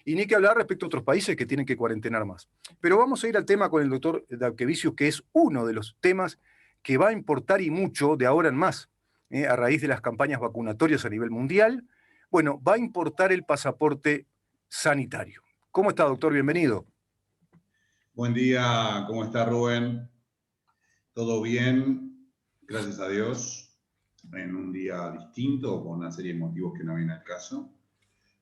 Y ni que hablar respecto a otros países que tienen que cuarentenar más. Pero vamos a ir al tema con el doctor Dawkevicius, que es uno de los temas que va a importar y mucho de ahora en más, a raíz de las campañas vacunatorias a nivel mundial. Bueno, va a importar el pasaporte sanitario. ¿Cómo está, doctor? Bienvenido. Buen día, ¿cómo está Rubén? ¿Todo bien? Gracias a Dios. En un día distinto, con una serie de motivos que no vienen al caso,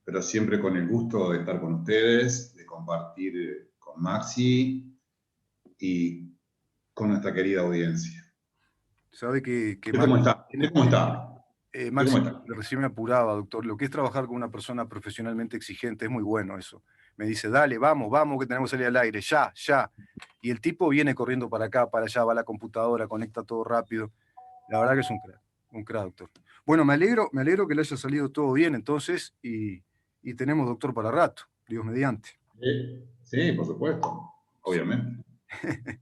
pero siempre con el gusto de estar con ustedes, de compartir con Maxi y con nuestra querida audiencia. Sabe que ¿Usted cómo está? ¿Usted cómo está? ¿Usted Maxi, cómo está? recién me apuraba, doctor. Lo que es trabajar con una persona profesionalmente exigente es muy bueno eso. Me dice, dale, vamos, vamos, que tenemos que salir al aire, ya, ya. Y el tipo viene corriendo para acá, para allá, va a la computadora, conecta todo rápido. La verdad que es un crack, doctor. Bueno, me alegro que le haya salido todo bien entonces y tenemos doctor para rato, Dios mediante. Sí, por supuesto, obviamente. Doctor,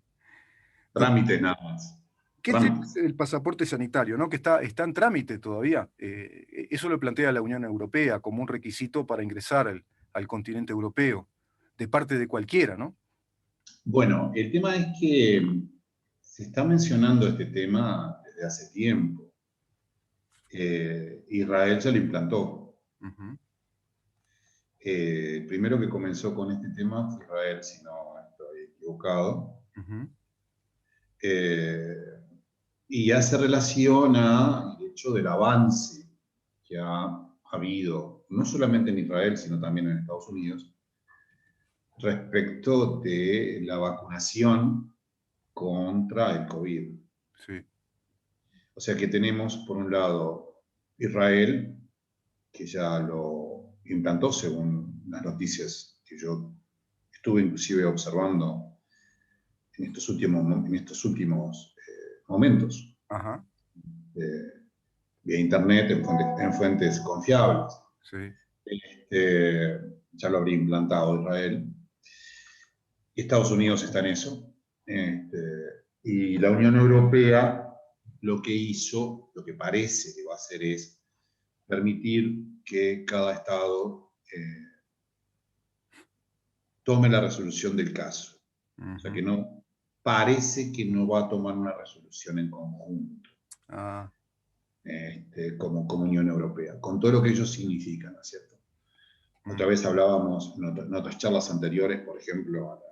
Trámites nada más. ¿qué tema Trámites. el pasaporte sanitario, ¿no? Que está en trámite todavía? Eso lo plantea la Unión Europea como un requisito para ingresar al continente europeo, de parte de cualquiera, ¿no? Bueno, el tema es que se está mencionando este tema desde hace tiempo. Israel ya lo implantó. Ujú. El primero que comenzó con este tema fue Israel, si no estoy equivocado. Uh-huh. Eh, y hace relación al hecho del avance que ha habido, no solamente en Israel, sino también en Estados Unidos, respecto de la vacunación contra el COVID. Sí. O sea que tenemos, por un lado, Israel, que ya lo implantó según las noticias que yo estuve inclusive observando en estos últimos momentos, Ajá. vía internet, en fuentes confiables. Sí. Ya lo habría implantado Israel. Estados Unidos está en eso. Y la Unión Europea lo que hizo, lo que parece que va a hacer es permitir que cada Estado tome la resolución del caso. O sea que no, parece que no va a tomar una resolución en conjunto, Ah. como Unión Europea, con todo lo que ello significa, ¿no es cierto? Otra vez hablábamos en otras charlas anteriores, por ejemplo,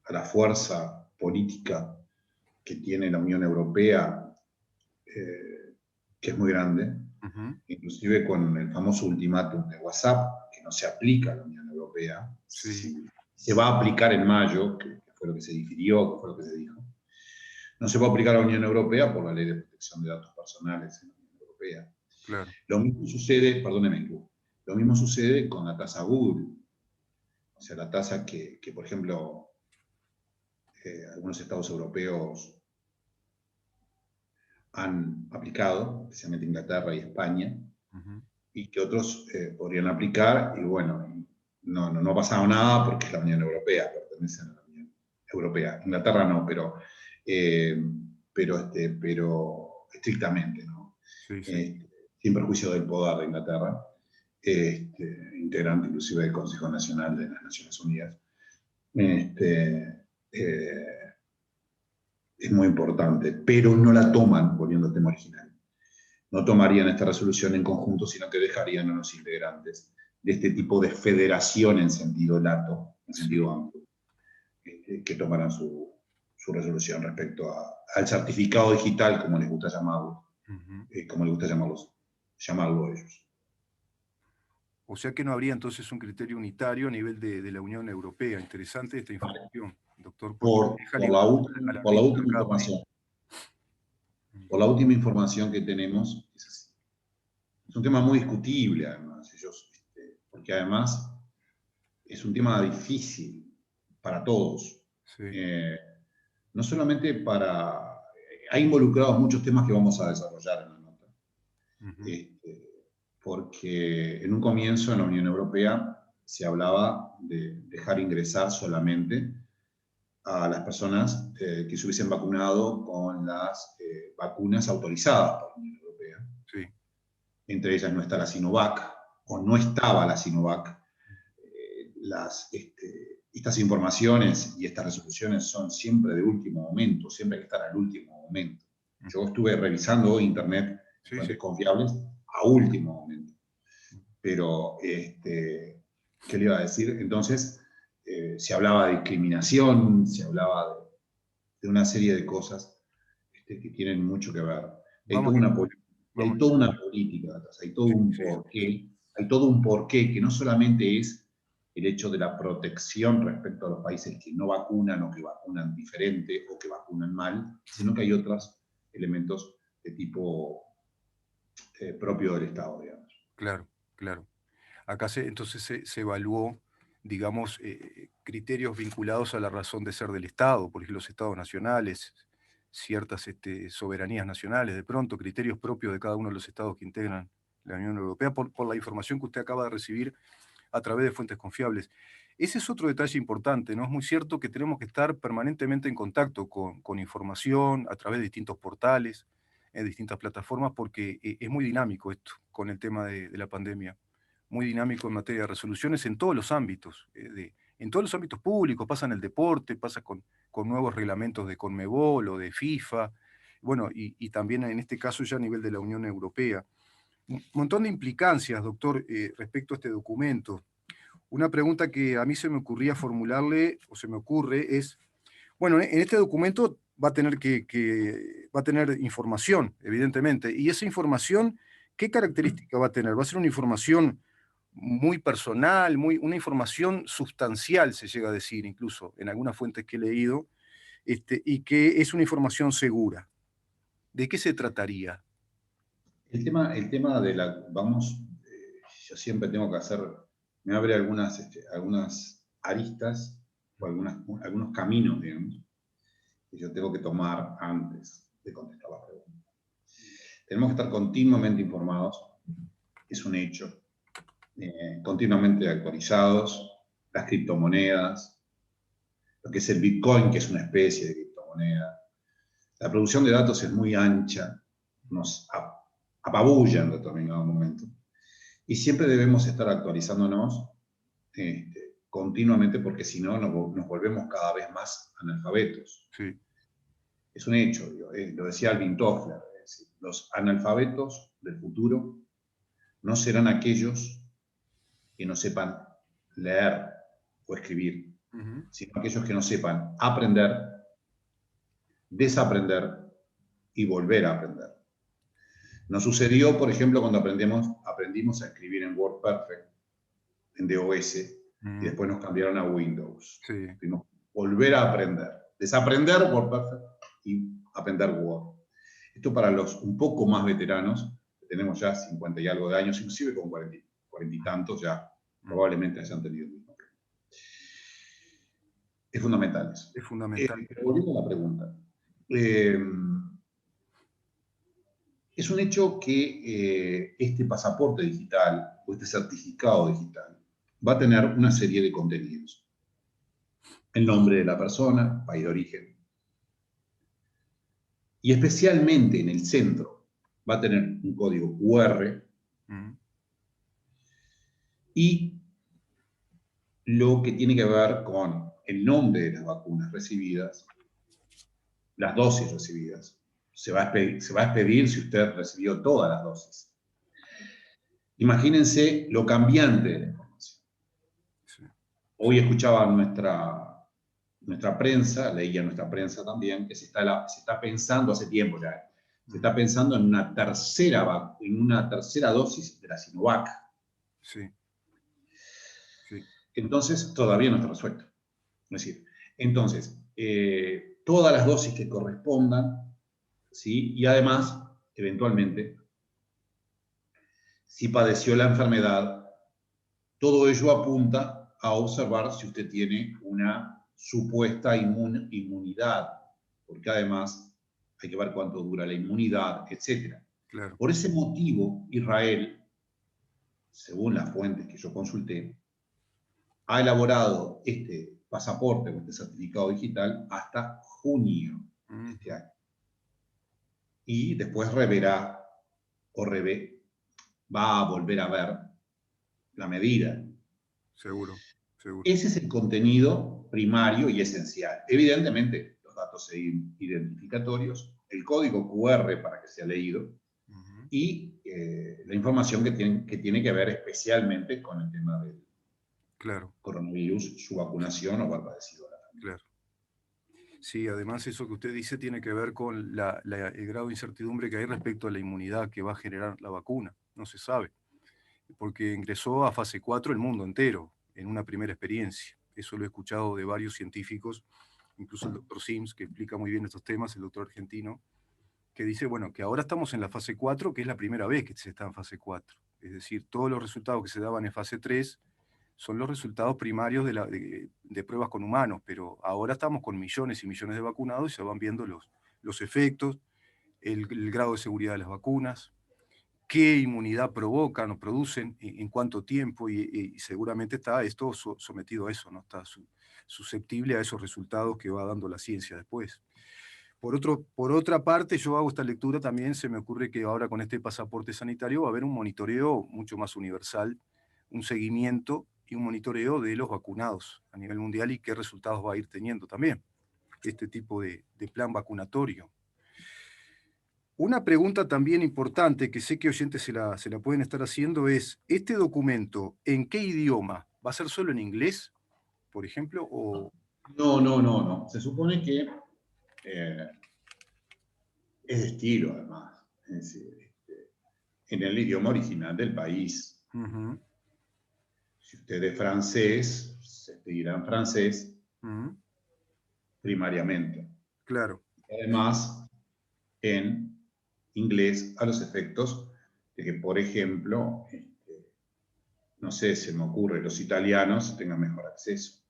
a la fuerza política que tiene la Unión Europea, que es muy grande, inclusive con el famoso ultimátum de WhatsApp, que no se aplica a la Unión Europea, Sí. se va a aplicar en mayo, que fue lo que se difirió, que fue lo que se dijo. No se va a aplicar a la Unión Europea por la Ley de Protección de Datos Personales en la Unión Europea. Claro. Lo mismo sucede, perdóneme, lo mismo sucede con la tasa Google. O sea, la tasa que por ejemplo, algunos estados europeos han aplicado, especialmente Inglaterra y España, y que otros podrían aplicar, y bueno, no ha pasado nada porque es la Unión Europea, pertenece a la Unión Europea. Inglaterra no, pero estrictamente, ¿no? Sí, sí. Sin perjuicio del poder de Inglaterra, integrante inclusive del Consejo Nacional de las Naciones Unidas. Es muy importante, pero no la toman, volviendo al tema original. No tomarían esta resolución en conjunto, sino que dejarían a los integrantes de este tipo de federación en sentido lato, en sentido amplio, que tomarán su resolución respecto al certificado digital, como les gusta llamarlo, como les gusta llamarlo ellos. O sea que no habría entonces un criterio unitario a nivel de la Unión Europea. Interesante esta información, doctor, porque deja Por la libertad al arbitrio a última cada país. información. Por la última información que tenemos, es así. Es un tema muy discutible, además, porque además es un tema difícil para todos. Sí. No solamente para... Hay involucrados muchos temas que vamos a desarrollar en la nota. Porque en un comienzo en la Unión Europea se hablaba de dejar ingresar solamente a las personas que se hubiesen vacunado con las vacunas autorizadas por la Unión Europea. Sí. Entre ellas no está la Sinovac, o no estaba la Sinovac. estas informaciones y estas resoluciones son siempre de último momento, siempre hay que estar al último momento. Yo estuve revisando hoy Internet, fuentes confiables, a último momento. Pero, ¿qué le iba a decir? Entonces, se hablaba de discriminación, se hablaba de una serie de cosas que tienen mucho que ver. Hay toda una política detrás, hay todo un porqué, hay todo un porqué que no solamente es el hecho de la protección respecto a los países que no vacunan o que vacunan diferente o que vacunan mal, sino que hay otros elementos de tipo propio del Estado, digamos. Claro, claro. Acá entonces se evaluó, digamos, criterios vinculados a la razón de ser del Estado, por ejemplo, los estados nacionales, ciertas soberanías nacionales, de pronto, criterios propios de cada uno de los estados que integran la Unión Europea, por la información que usted acaba de recibir a través de fuentes confiables. Ese es otro detalle importante, ¿no? Es muy cierto que tenemos que estar permanentemente en contacto con información a través de distintos portales, en distintas plataformas, porque es muy dinámico esto con el tema de la pandemia. Muy dinámico en materia de resoluciones en todos los ámbitos, en todos los ámbitos públicos, pasa en el deporte, pasa con nuevos reglamentos de Conmebol o de FIFA, bueno, y también en este caso ya a nivel de la Unión Europea. Un montón de implicancias, doctor, respecto a este documento. Una pregunta que a mí se me ocurría formularle, o se me ocurre, es, bueno, en este documento va a tener va a tener información, evidentemente, y esa información, ¿qué característica va a tener? Va a ser una información muy personal, una información sustancial, se llega a decir, incluso en algunas fuentes que he leído, y que es una información segura. ¿De qué se trataría? El tema de yo siempre tengo que me abre algunas aristas o algunos caminos, digamos, que yo tengo que tomar antes de contestar la pregunta. Tenemos que estar continuamente informados, es un hecho, continuamente actualizados, las criptomonedas, lo que es el Bitcoin, que es una especie de criptomoneda. La producción de datos es muy ancha, nos apabulla en determinado momento. Y siempre debemos estar actualizándonos continuamente porque si no nos volvemos cada vez más analfabetos. Sí. Es un hecho, lo decía Alvin Toffler, es decir, los analfabetos del futuro no serán aquellos que no sepan leer o escribir, sino aquellos que no sepan aprender, desaprender y volver a aprender. Nos sucedió, por ejemplo, cuando aprendimos a escribir en WordPerfect, en DOS, y después nos cambiaron a Windows. Sí. Tuvimos que volver a aprender, desaprender WordPerfect y aprender Word. Esto para los un poco más veteranos, que tenemos ya 50 y algo de años, inclusive con 40 y tantos, ya probablemente hayan tenido el mismo. Es fundamental eso. Es fundamental. Volviendo a la pregunta. Es un hecho que este pasaporte digital o este certificado digital va a tener una serie de contenidos. El nombre de la persona, país de origen. Y especialmente en el centro va a tener un código QR y lo que tiene que ver con el nombre de las vacunas recibidas, las dosis recibidas. Se va a expedir si usted recibió todas las dosis. Imagínense lo cambiante de la información. Sí. Hoy escuchaba nuestra prensa, leía nuestra prensa también, que se está pensando hace tiempo ya, se está pensando en una tercera dosis de la Sinovac. Sí. Sí. Entonces, todavía no está resuelto. Es decir, entonces, todas las dosis que correspondan, ¿sí? Y además, eventualmente, si padeció la enfermedad, todo ello apunta a observar si usted tiene una supuesta inmunidad, porque además hay que ver cuánto dura la inmunidad, etc. Claro. Por ese motivo, Israel, según las fuentes que yo consulté, ha elaborado este pasaporte o este certificado digital hasta junio de este año. Y después reverá o va a volver a ver la medida. Seguro. seguro. Ese es el contenido primario y esencial. Evidentemente, los datos identificatorios, el código QR para que sea leído Ujú. y la información que tiene que ver especialmente con el tema del Claro, coronavirus, su vacunación o haber padecido la familia. claro. Sí, además eso que usted dice tiene que ver con el grado de incertidumbre que hay respecto a la inmunidad que va a generar la vacuna. No se sabe, porque ingresó a fase 4 el mundo entero en una primera experiencia. Eso lo he escuchado de varios científicos, incluso el doctor Sims, que explica muy bien estos temas, el doctor argentino, que dice, bueno, que ahora estamos en la fase 4, que es la primera vez que se está en fase 4. Es decir, todos los resultados que se daban en fase 3 son los resultados primarios de pruebas con humanos, pero ahora estamos con millones y millones de vacunados y se van viendo los efectos, el grado de seguridad de las vacunas, qué inmunidad provocan o producen, en cuánto tiempo, y seguramente está esto sometido a eso, ¿no? Está susceptible a esos resultados que va dando la ciencia después. Por otra parte, yo hago esta lectura también, se me ocurre que ahora con este pasaporte sanitario va a haber un monitoreo mucho más universal, un seguimiento y un monitoreo de los vacunados a nivel mundial y qué resultados va a ir teniendo también este tipo de plan vacunatorio. Una pregunta también importante que sé que oyentes se la pueden estar haciendo es, ¿este documento en qué idioma? ¿Va a ser solo en inglés, por ejemplo? O... No, no, no, no. Se supone que eh, es de estilo, además. Es decir, en el idioma original del país. Ujú, Si usted es francés, se pedirá en francés ujú, primariamente. claro, Además, en inglés a los efectos de que, por ejemplo, no sé, se me ocurre, los italianos tengan mejor acceso.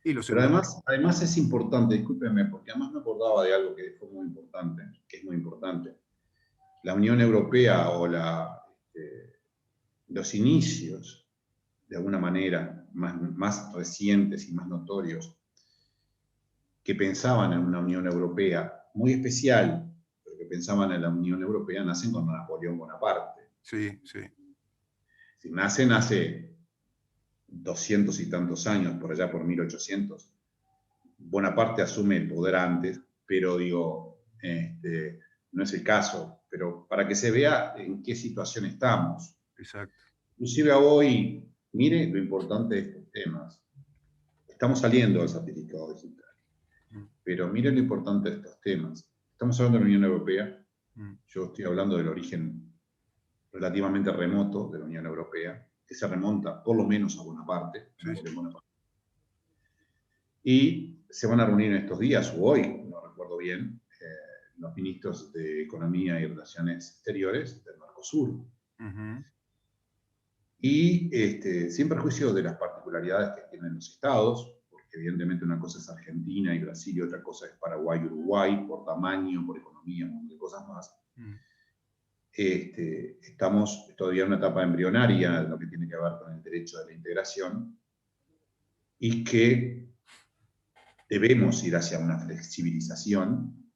y los Pero europeos. además es importante, discúlpenme, porque además me acordaba de algo que fue muy importante, que es muy importante. La Unión Europea o los inicios, de alguna manera, más recientes y más notorios, que pensaban en una Unión Europea muy especial, pero que pensaban en la Unión Europea, nacen con Napoleón Bonaparte. Sí, sí, Si nacen hace 200 y tantos años, por allá por 1800, Bonaparte asume el poder antes, pero digo, no es el caso, pero para que se vea en qué situación estamos. exacto. Inclusive hoy, mire lo importante de estos temas. Estamos saliendo del certificado digital, Mm, pero mire lo importante de estos temas. Estamos hablando de la Unión Europea, mm, yo estoy hablando del origen relativamente remoto de la Unión Europea, que se remonta por lo menos a Bonaparte, a sí, Napoleón Bonaparte. Y se van a reunir en estos días, o hoy, no recuerdo bien, los ministros de Economía y Relaciones Exteriores del Mercosur. ujú, Y sin perjuicio de las particularidades que tienen los estados, porque evidentemente una cosa es Argentina y Brasil y otra cosa es Paraguay y Uruguay, por tamaño, por economía, un montón de cosas más. mm, Estamos todavía en una etapa embrionaria en lo que tiene que ver con el derecho de la integración y que debemos ir hacia una flexibilización,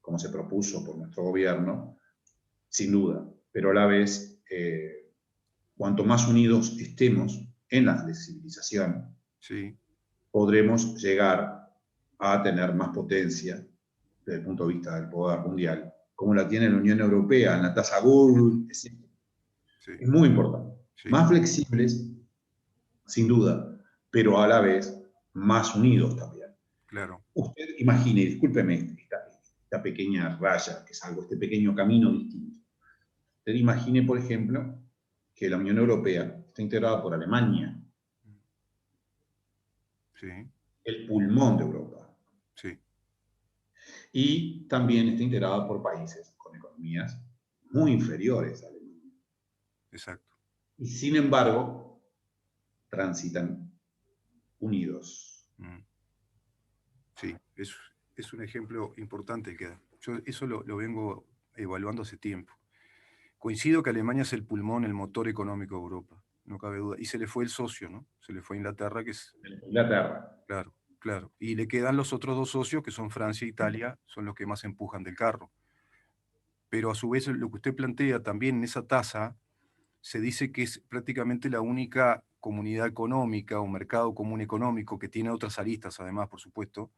como se propuso por nuestro gobierno, sin duda, pero a la vez, cuanto más unidos estemos en la flexibilización, sí, podremos llegar a tener más potencia desde el punto de vista del poder mundial, como la tiene la Unión Europea en la tasa Gould, etc. sí, Es muy importante. sí, Más flexibles, sin duda, pero a la vez más unidos también. claro. Usted imagine, discúlpeme esta pequeña raya que salgo, este pequeño camino distinto. Usted imagine, por ejemplo, que la Unión Europea está integrada por Alemania, Sí, el pulmón de Europa, sí, y también está integrada por países con economías muy inferiores a Alemania. exacto. Y sin embargo, transitan unidos. Mm, sí, es un ejemplo importante que da. Yo eso lo vengo evaluando hace tiempo. Coincido que Alemania es el pulmón, el motor económico de Europa, no cabe duda. Y se le fue el socio, ¿no? Se le fue a Inglaterra, que es, Inglaterra. claro, claro. Y le quedan los otros dos socios, que son Francia e Italia, son los que más empujan del carro. Pero a su vez, lo que usted plantea también en esa tasa, se dice que es prácticamente la única comunidad económica, un mercado común económico que tiene otras aristas, además, por supuesto,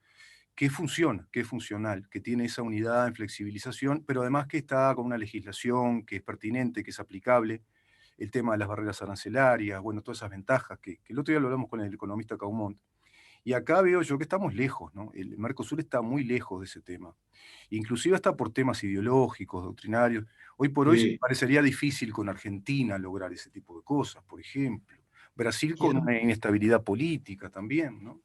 que funciona, que es funcional, que tiene esa unidad en flexibilización, pero además que está con una legislación que es pertinente, que es aplicable, el tema de las barreras arancelarias, bueno, todas esas ventajas que el otro día lo hablamos con el economista Caumont. Y acá veo yo que estamos lejos, ¿no? El Mercosur está muy lejos de ese tema. Inclusive hasta por temas ideológicos, doctrinarios. Hoy por hoy Sí, parecería difícil con Argentina lograr ese tipo de cosas, por ejemplo. Brasil que es, con una inestabilidad política también, ¿no?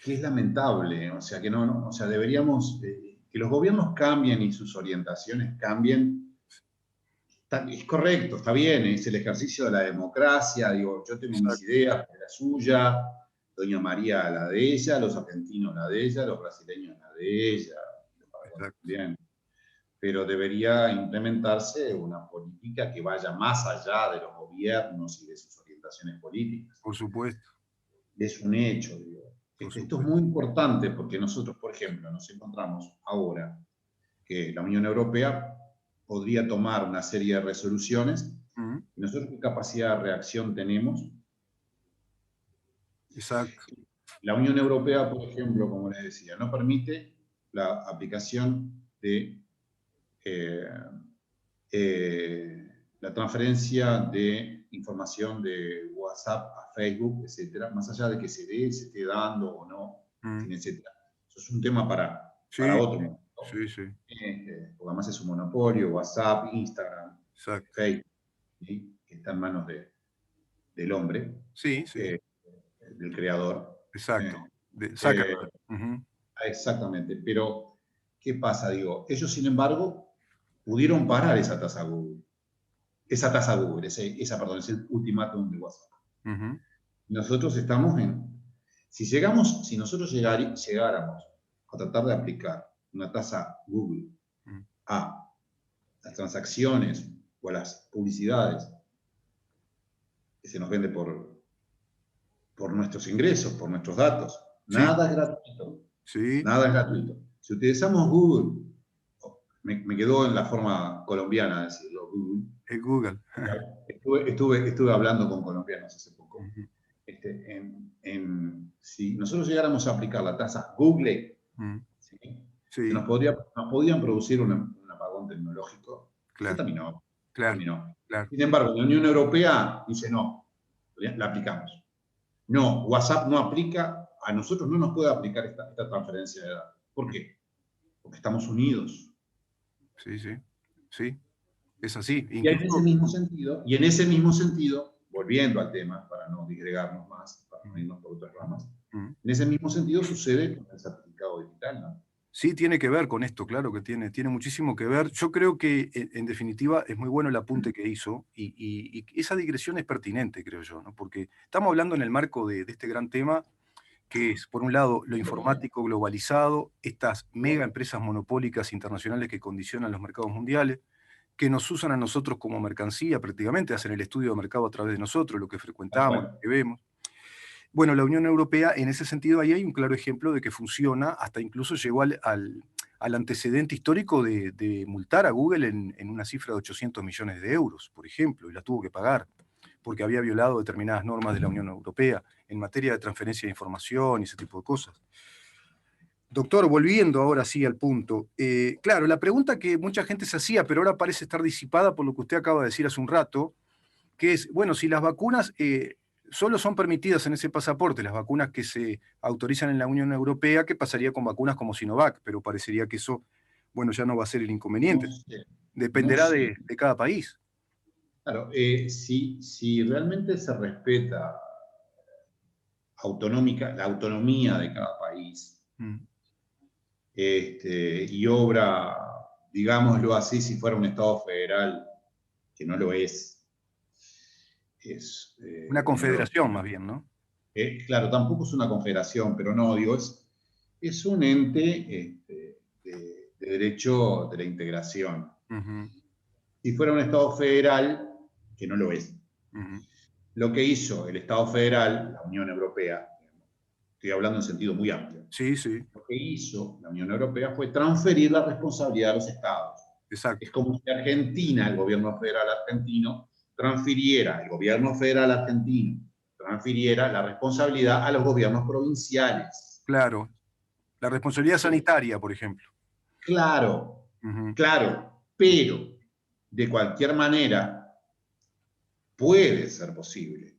que es lamentable, o sea, que o sea, deberíamos, que los gobiernos cambien y sus orientaciones cambien. Es correcto, está bien, es el ejercicio de la democracia, digo, yo tengo mis Exacto, ideas, la suya, Doña María la de ella, los argentinos la de ella, los brasileños la de ella, los paraguayos exacto. también. Pero debería implementarse una política que vaya más allá de los gobiernos y de sus orientaciones políticas. Por supuesto, Es un hecho, digo. por Esto es supuesto. muy importante porque nosotros, por ejemplo, nos encontramos ahora que la Unión Europea podría tomar una serie de resoluciones. Ujú, ¿Y nosotros qué capacidad de reacción tenemos? exacto. La Unión Europea, por ejemplo, como les decía, no permite la aplicación de eh, la transferencia de información de WhatsApp a Facebook, etcétera, más allá de que se esté dando o no, Mm, etcétera. Eso es un tema para sí, otro momento. sí, sí, Porque además es un monopolio, WhatsApp, Instagram, exacto. Facebook, ¿sí? Que está en manos del hombre, Sí, sí, eh, del creador. exacto. Eh, De eh, Zuckerberg. Ujú, exactamente, pero ¿qué pasa? Digo, ellos sin embargo pudieron parar esa tasa Google, perdón, ese ultimátum de WhatsApp. ujú, Nosotros si nosotros llegáramos a tratar de aplicar una tasa Google mm. a las transacciones o a las publicidades que se nos vende por nuestros ingresos, por nuestros datos. Sí, Nada es gratuito. sí, Nada es gratuito. Si utilizamos Google, me quedó en la forma colombiana de decirlo, Google. es Google. Estuve hablando con colombianos hace poco. Ujú, Si nosotros llegáramos a aplicar la tasa Google, mm, ¿sí? sí, Nos podían producir un apagón tecnológico. Se claro, terminó. claro, Terminó. claro. Sin embargo, la Unión Europea dice no, la aplicamos. No, WhatsApp no aplica, a nosotros no nos puede aplicar esta transferencia de datos. ¿Por Mm, qué? Porque estamos unidos. sí, sí, sí, es así. Y Incluso, en ese mismo sentido, volviendo al tema, para no disgregarnos más, para no mm, irnos por otras ramas, mm, en ese mismo sentido sucede con el certificado digital, ¿no? sí, tiene que ver con esto, claro que tiene muchísimo que ver. Yo creo que, en definitiva, es muy bueno el apunte que hizo y esa digresión es pertinente, creo yo, ¿no? Porque estamos hablando en el marco de este gran tema, que es, por un lado, lo informático globalizado, estas mega empresas monopólicas internacionales que condicionan los mercados mundiales, que nos usan a nosotros como mercancía prácticamente, hacen el estudio de mercado a través de nosotros, lo que Tal frecuentamos, lo cual. que vemos. Bueno, la Unión Europea, en ese sentido, ahí hay un claro ejemplo de que funciona, hasta incluso llegó al antecedente histórico de multar a Google en una cifra de 800 millones de euros, por ejemplo, y la tuvo que pagar, porque había violado determinadas normas de la Unión Europea en materia de transferencia de información y ese tipo de cosas. Doctor, volviendo ahora sí al punto. Claro, la pregunta que mucha gente se hacía, pero ahora parece estar disipada por lo que usted acaba de decir hace un rato, que es, bueno, si las vacunas solo son permitidas en ese pasaporte, las vacunas que se autorizan en la Unión Europea, ¿qué pasaría con vacunas como Sinovac? Pero parecería que eso, bueno, ya no va a ser el No inconveniente. sé, no Dependerá sé. de cada país. Claro, si realmente se respeta la autonomía de cada país, Mm, y obra, digámoslo así, si fuera un Estado federal, que no lo es Una la Unión Europea. confederación más bien, ¿no? Claro, tampoco es una confederación, pero no, digo, es un ente de derecho de la integración. Ujú, Si fuera un Estado federal, que no lo es, ujú. lo que hizo el Estado federal, la Unión Europea, estoy hablando en sentido muy amplio, Sí, sí, lo que hizo la Unión Europea fue transferir la responsabilidad a los estados. Es exacto. como si Argentina, el gobierno federal argentino, transfiriera el gobierno federal argentino transfiriera la responsabilidad a los gobiernos provinciales. Claro. La responsabilidad sanitaria, por ejemplo. Claro, Ujú. claro, pero de cualquier manera puede ser posible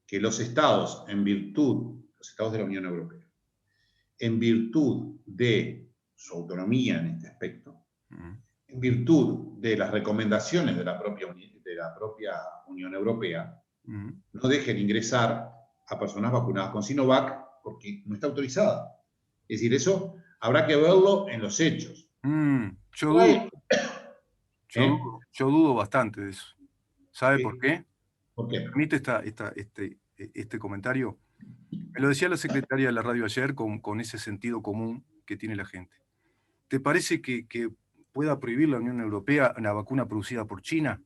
que los estados, los estados de la Unión Europea, en virtud de su autonomía en este aspecto, en virtud de las recomendaciones de la propia Unión Europea, no dejen ingresar a personas vacunadas con Sinovac porque no está autorizada. Es decir, eso habrá que verlo en los hechos. Yo dudo, ¿Eh? yo dudo bastante de eso. ¿Sabe por ¿Qué? qué? ¿Por qué? Permite este comentario. Me lo decía la secretaria de la radio ayer con ese sentido común que tiene la gente. ¿Te parece que pueda prohibir la Unión Europea la vacuna producida por China?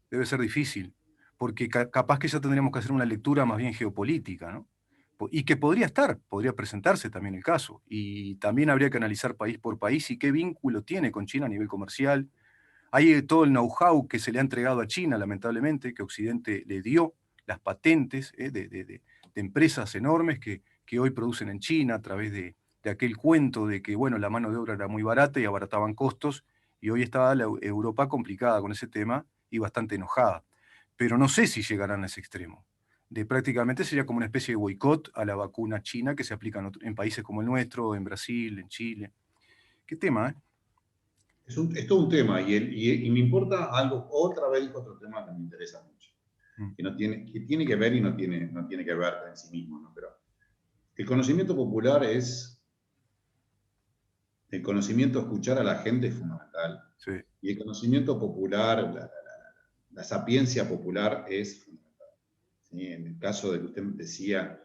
Debe ser difícil, porque capaz que ya tendríamos que hacer una lectura más bien geopolítica, ¿no? Y que podría presentarse también el caso. Y también habría que analizar país por país y qué vínculo tiene con China a nivel comercial. Hay todo el know-how que se le ha entregado a China, lamentablemente, que Occidente le dio, las patentes de empresas enormes que hoy producen en China a través de aquel cuento de que, bueno, la mano de obra era muy barata y abarataban costos, y hoy está la Europa complicada con ese tema y bastante enojada. Pero no sé si llegarán a ese extremo. De prácticamente sería como una especie de boicot a la vacuna china que se aplica en países como el nuestro, en Brasil, en Chile. ¿Qué tema, eh? Es todo un tema y me importa algo, otra vez otro tema que me interesa mucho, que tiene que ver y no tiene que ver en sí mismo, ¿no? Pero el conocimiento popular el conocimiento, escuchar a la gente es fundamental. Sí. Y el conocimiento popular, la sapiencia popular es fundamental. ¿Sí? En el caso de que usted decía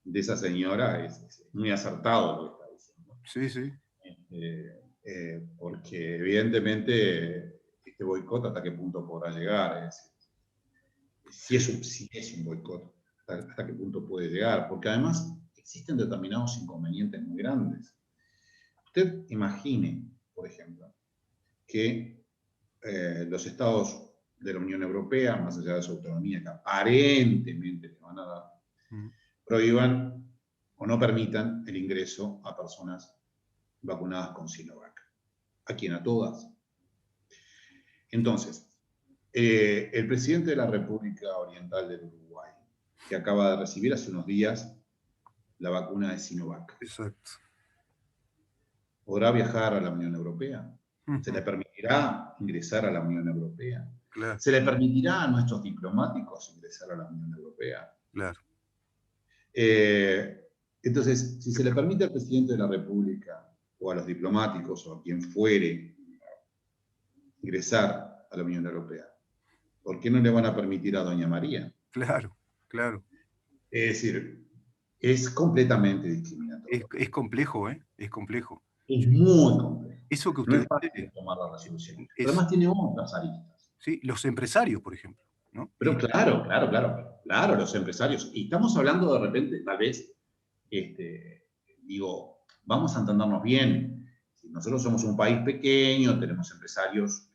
de esa señora, es muy acertado lo que está diciendo. Sí, sí. Porque evidentemente este boicot hasta qué punto podrá llegar, si es un boicot, hasta qué punto puede llegar, porque además existen determinados inconvenientes muy grandes. Usted imagine, por ejemplo, que los estados de la Unión Europea, más allá de su autonomía que aparentemente le van a dar, prohíban o no permitan el ingreso a personas vacunadas con Sinovac. ¿A quién? A todas. Entonces, el presidente de la República Oriental del Uruguay, que acaba de recibir hace unos días la vacuna de Sinovac, Exacto. ¿podrá viajar a la Unión Europea? ¿Se le permitirá ingresar a la Unión Europea? Claro, ¿Se le permitirá a nuestros diplomáticos ingresar a la Unión Europea? claro. Entonces, si se le permite al presidente de la República o a los diplomáticos o a quien fuere ingresar a la Unión Europea, ¿por qué no le van a permitir a Doña María? Claro, claro. Es decir, es completamente discriminatorio. Es complejo, ¿eh? Es complejo. Es muy complejo. Eso que No usted es fácil de dice tomar la resolución. Pero es, además tiene otras aristas. sí, los empresarios, por ejemplo, ¿no? Pero claro, los empresarios. Y estamos hablando de repente, tal vez, digo, vamos a entendernos bien. Si nosotros somos un país pequeño, tenemos empresarios,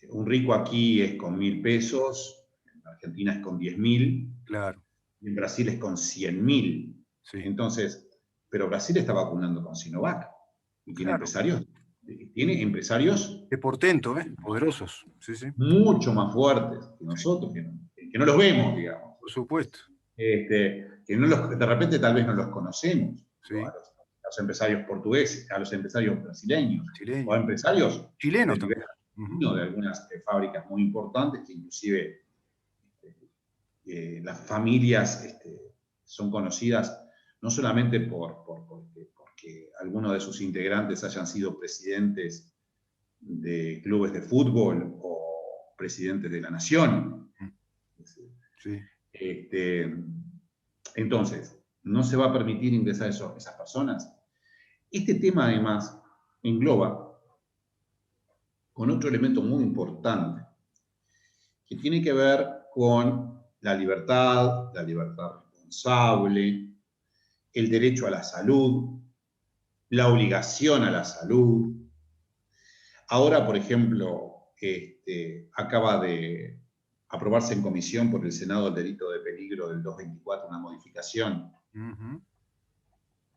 un rico aquí es con 1.000 pesos, en Argentina es con 10.000, Claro, y en Brasil es con 100.000. sí, Entonces, pero Brasil está vacunando con Sinovac y claro. tiene empresarios Qué portento, ¿eh? Poderosos. Sí, sí, mucho más fuertes que sí, nosotros, que no los vemos, digamos. por supuesto. Que no de repente tal vez no los conocemos, Sí, a los empresarios portugueses, a los empresarios brasileños, o a chileños, empresarios chilenos del nivel también. argentino, de algunas fábricas muy importantes, que inclusive las familias son conocidas no solamente porque algunos de sus integrantes hayan sido presidentes de clubes de fútbol o presidentes de la nación. Sí, Entonces, no se va a permitir ingresar esas personas. Este tema además engloba con otro elemento muy importante que tiene que ver con la libertad responsable, el derecho a la salud, la obligación a la salud. Ahora, por ejemplo, acaba de aprobarse en comisión por el Senado el delito de peligro del 224, una modificación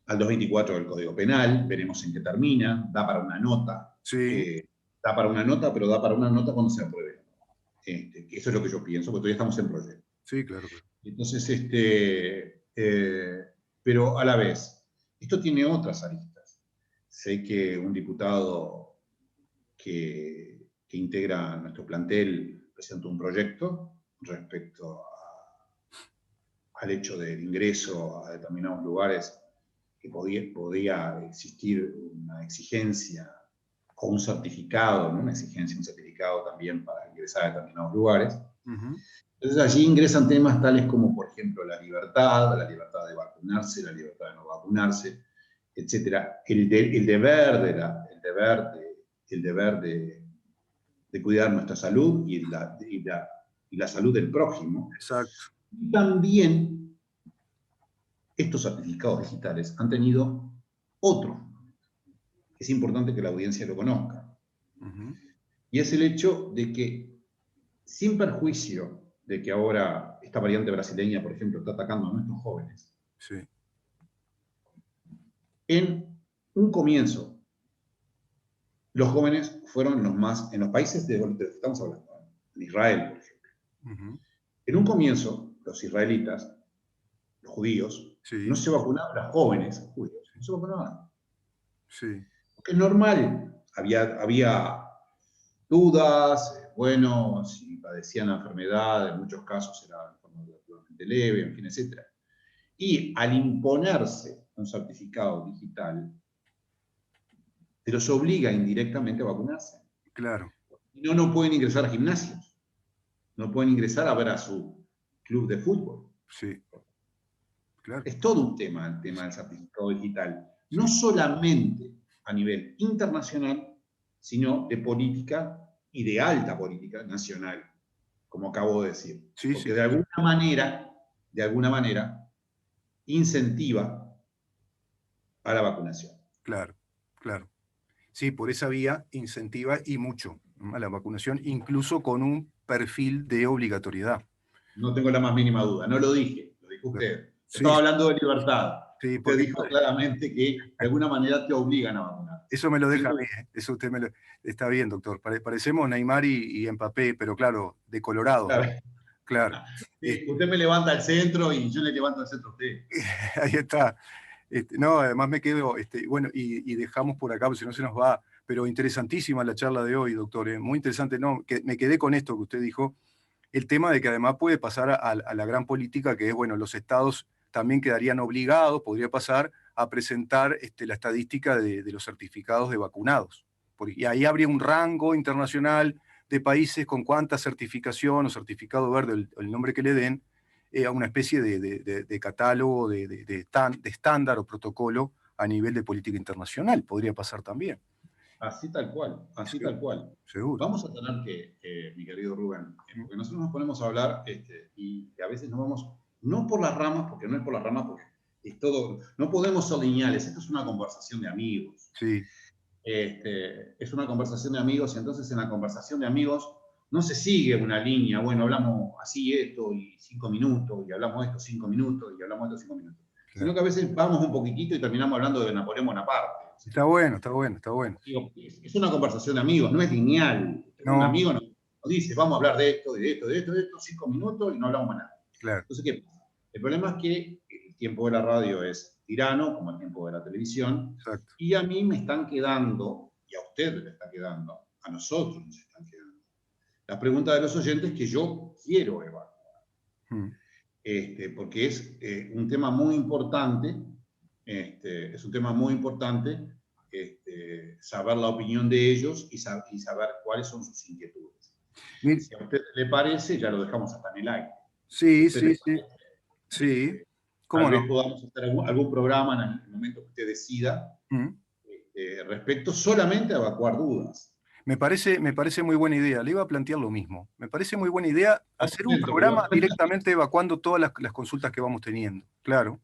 al 224 del Código Penal, veremos en qué termina, da para una nota, Sí, da para una nota, pero da para una nota cuando se apruebe. Eso es lo que yo pienso, porque todavía estamos en proyecto. sí, claro. Entonces, pero a la vez, esto tiene otras aristas. Sé que un diputado que integra nuestro plantel presentó un proyecto respecto al hecho del ingreso a determinados lugares que podía existir una exigencia o un certificado, ¿no? Una exigencia, un certificado también para ingresar a determinados lugares. Entonces allí ingresan temas tales como, por ejemplo, la libertad de vacunarse, la libertad de no vacunarse, etc. El deber de cuidar nuestra salud y la salud del prójimo. Exacto. Y también estos certificados digitales han tenido otro. Es importante que la audiencia lo conozca. Y es el hecho de que, sin perjuicio de que ahora esta variante brasileña, por ejemplo, está atacando a nuestros jóvenes, Sí. en un comienzo, los jóvenes fueron los más, en los países de los que estamos hablando, en Israel, por ejemplo. En un comienzo, los israelitas, los judíos, Sí. no se vacunaban, los jóvenes judíos, no se vacunaban. Sí. Porque es normal, había dudas, bueno, si padecían la enfermedad, en muchos casos era de forma relativamente leve, en fin, etc. Y al imponerse un certificado digital, se los obliga indirectamente a vacunarse. Claro. No pueden ingresar a gimnasios, no pueden ingresar a ver a su club de fútbol. Sí. Claro. Es todo un tema el tema del certificado digital, no solamente a nivel internacional, sino de política y de alta política nacional, como acabo de decir. Sí, porque de alguna manera, incentiva a la vacunación. Claro, claro. Sí, por esa vía incentiva y mucho a la vacunación, incluso con un perfil de obligatoriedad. No tengo la más mínima duda, no lo dije, lo dijo usted. Sí, Estaba hablando de libertad. sí, Usted porque dijo claramente que de alguna manera te obligan a vacunar. eso me lo deja a mí, eso usted me lo... Está bien, doctor. Parecemos Neymar y Mbappé, pero claro, de Colorado. Claro. Claro. Sí, usted me levanta al centro y yo le levanto al centro a usted. Ahí está. No, además me quedo, bueno, y dejamos por acá, porque si no se nos va, pero interesantísima la charla de hoy, doctor, muy interesante, no, que me quedé con esto que usted dijo, el tema de que además puede pasar a la gran política, que es, bueno, los estados también quedarían obligados, podría pasar, a presentar la estadística de los certificados de vacunados. Y ahí habría un rango internacional de países con cuánta certificación o certificado verde, el nombre que le den, a una especie de catálogo, de estándar o protocolo a nivel de política internacional. Podría pasar también. Así tal cual, así Sí, tal cual. seguro. Vamos a tener que, mi querido Rubén, porque nosotros nos ponemos a hablar y a veces nos vamos, no por las ramas, porque no es por las ramas, porque es todo, no podemos ser lineales, esto es una conversación de amigos. Sí. Es una conversación de amigos y entonces en la conversación de amigos no se sigue una línea, bueno, hablamos así esto y 5 minutos, y hablamos esto 5 minutos, y hablamos esto 5 minutos. Claro. Sino que a veces vamos un poquitito y terminamos hablando de Napoleón Bonaparte. Está bueno, está bueno, está bueno. Digo, es una conversación de amigos, no es lineal. No. Un amigo nos dice, vamos a hablar de esto, de esto, de esto, de esto, 5 minutos y no hablamos más nada. Claro. Entonces, ¿qué pasa? El problema es que el tiempo de la radio es tirano, como el tiempo de la televisión. Exacto. Y a mí me están quedando, y a usted le está quedando, a nosotros nos están quedando, las preguntas de los oyentes que yo quiero evaluar. Porque es un tema muy importante, saber la opinión de ellos y saber cuáles son sus inquietudes. Si a usted le parece, ya lo dejamos hasta en el aire. Sí, sí, sí. Sí. Tal vez podamos hacer algún programa en el momento que usted decida respecto solamente a evacuar dudas. Me parece muy buena idea. Le iba a plantear lo mismo. Me parece muy buena idea hacer un programa directamente evacuando todas las consultas que vamos teniendo. Claro.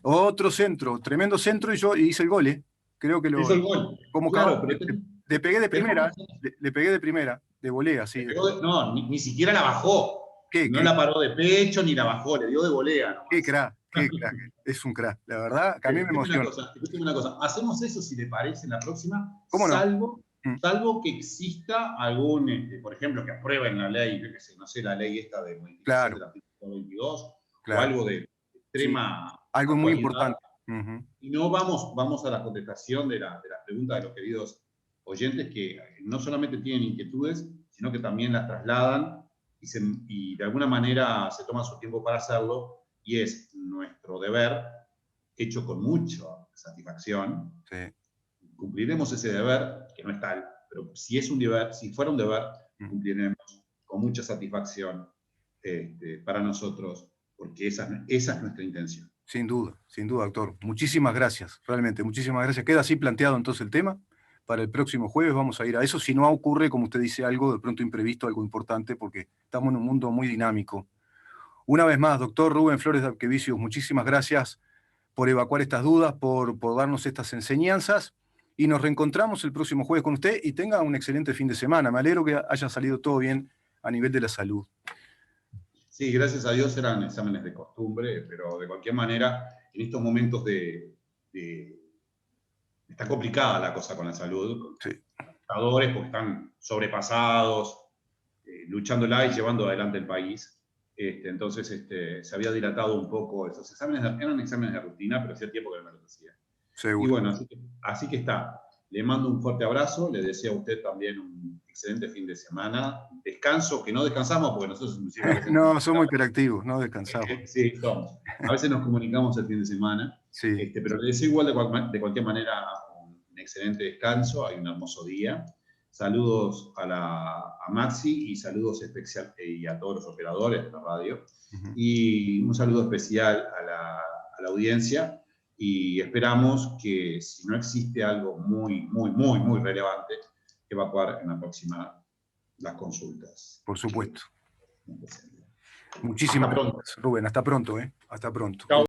Otro centro. Tremendo centro, y yo hice el gol, Creo que lo... Hizo el gol. Como claro, de Le pegué de Pero primera, le pegué de primera, de volea, sí. no, ni siquiera la bajó. ¿Qué, No qué, la paró de pecho ni la bajó, le dio de volea qué nomás. crack, qué crack. Es un crack. La verdad, que a mí me emociona. Escúchame una cosa. Hacemos eso si le parece en la próxima, ¿Cómo no? salvo que exista algún, por ejemplo, que aprueben la ley, yo qué sé, no sé, la ley esta de modificación Claro, del artículo 22, o claro. algo de Sí, extrema algo muy actualidad. importante. Ujú. Y no vamos a la contestación de las preguntas de los queridos oyentes que no solamente tienen inquietudes, sino que también las trasladan y de alguna manera se toman su tiempo para hacerlo, y es nuestro deber, hecho con mucha satisfacción. Sí. Cumpliremos ese deber, que no es tal, pero si es un deber, si fuera un deber, cumpliremos con mucha satisfacción para nosotros, porque esa es nuestra intención. Sin duda, doctor. Muchísimas gracias, realmente, muchísimas gracias. Queda así planteado entonces el tema. Para el próximo jueves vamos a ir a eso, si no ocurre, como usted dice, algo de pronto imprevisto, algo importante, porque estamos en un mundo muy dinámico. Una vez más, doctor Rubén Flores de Arquevicius, muchísimas gracias por evacuar estas dudas, por darnos estas enseñanzas, y nos reencontramos el próximo jueves con usted y tenga un excelente fin de semana. Me alegro que haya salido todo bien a nivel de la salud. Sí, gracias a Dios eran exámenes de costumbre, pero de cualquier manera, en estos momentos está complicada la cosa con la salud, con Sí. los trabajadores, porque están sobrepasados, luchándola y llevando adelante el país. Entonces se había dilatado un poco esos exámenes, eran exámenes de rutina, pero hacía tiempo que no me los hacía. Seguro. Y bueno, así que está. Le mando un fuerte abrazo, le deseo a usted también un excelente fin de semana. Descanso, que no descansamos, porque nosotros inclusive a veces No, somos hiperactivos, no descansamos. Sí, somos. A veces nos comunicamos el fin de semana, Sí. pero le deseo igual de cualquier manera un excelente descanso, hay un hermoso día. Saludos a Maxi y saludos especiales y a todos los operadores de la radio. Y un saludo especial a la audiencia. Y esperamos que si no existe algo muy relevante, evacuar en la próxima las consultas. Por supuesto. Muchísimas gracias, Rubén. Hasta pronto, ¿eh? Hasta pronto. Chao.